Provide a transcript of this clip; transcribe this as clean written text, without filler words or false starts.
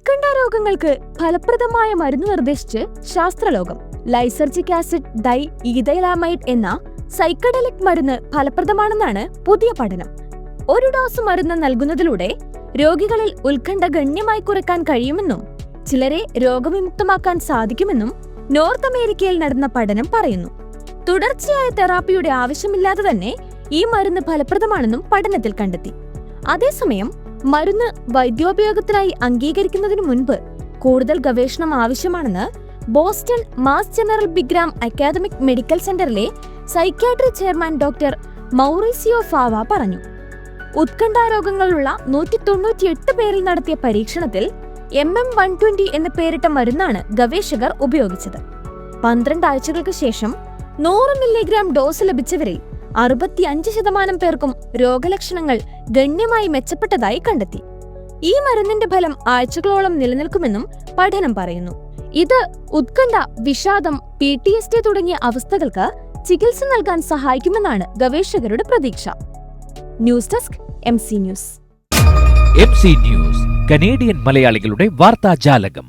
ഉത്കണ്ഠാരോഗങ്ങൾക്ക് ഫലപ്രദമായ മരുന്ന് നിർദ്ദേശിച്ച് ശാസ്ത്രലോകം. ലൈസർജിക് ആസിഡ് ഡൈ ഈഥൈലാമൈഡ് എന്ന സൈക്കഡലിക് മരുന്ന് ഫലപ്രദമാണെന്നാണ് പുതിയ പഠനം. ഒരു ഡോസ് മരുന്ന് നൽകുന്നതിലൂടെ രോഗികളിൽ ഉത്കണ്ഠ ഗണ്യമായി കുറയ്ക്കാൻ കഴിയുമെന്നും ചിലരെ രോഗവിമുക്തമാക്കാൻ സാധിക്കുമെന്നും നോർത്ത് അമേരിക്കയിൽ നടന്ന പഠനം പറയുന്നു. തുടർച്ചയായ തെറാപ്പിയുടെ ആവശ്യമില്ലാതെ തന്നെ ഈ മരുന്ന് ഫലപ്രദമാണെന്നും പഠനത്തിൽ കണ്ടെത്തി. അതേസമയം മരുന്ന് വൈദ്യോപയോഗത്തിനായി അംഗീകരിക്കുന്നതിനു മുൻപ് കൂടുതൽ ഗവേഷണം ആവശ്യമാണെന്ന് Boston Mass General Brigham academic medical സെന്ററിലെ psychiatry chairman doctor Maurizio Fava പറഞ്ഞു. ഉത്കണ്ഠാരോഗങ്ങളുള്ള 198 പേരിൽ നടത്തിയ പരീക്ഷണത്തിൽ MM120 എന്ന് പേരിട്ട മരുന്നാണ് ഗവേഷകർ ഉപയോഗിച്ചത്. 12 ആഴ്ചകൾക്ക് ശേഷം 100 മില്ലിഗ്രാം ഡോസ് ലഭിച്ചവരിൽ 65% പേർക്കും രോഗലക്ഷണങ്ങൾ ഗണ്യമായി മെച്ചപ്പെട്ടതായി കണ്ടെത്തി. ഈ മരുന്നിന്റെ ഫലം ആഴ്ചകളോളം നിലനിൽക്കുമെന്നും പഠനം പറയുന്നു. ഇത് ഉത്കണ്ഠ, വിഷാദം, PTSD തുടങ്ങിയ അവസ്ഥകൾക്ക് ചികിത്സ നൽകാൻ സഹായിക്കുമെന്നാണ് ഗവേഷകരുടെ പ്രതീക്ഷ. News desk MC news. MC news, Canadian മലയാളികളുടെ വാർത്താജാലകം.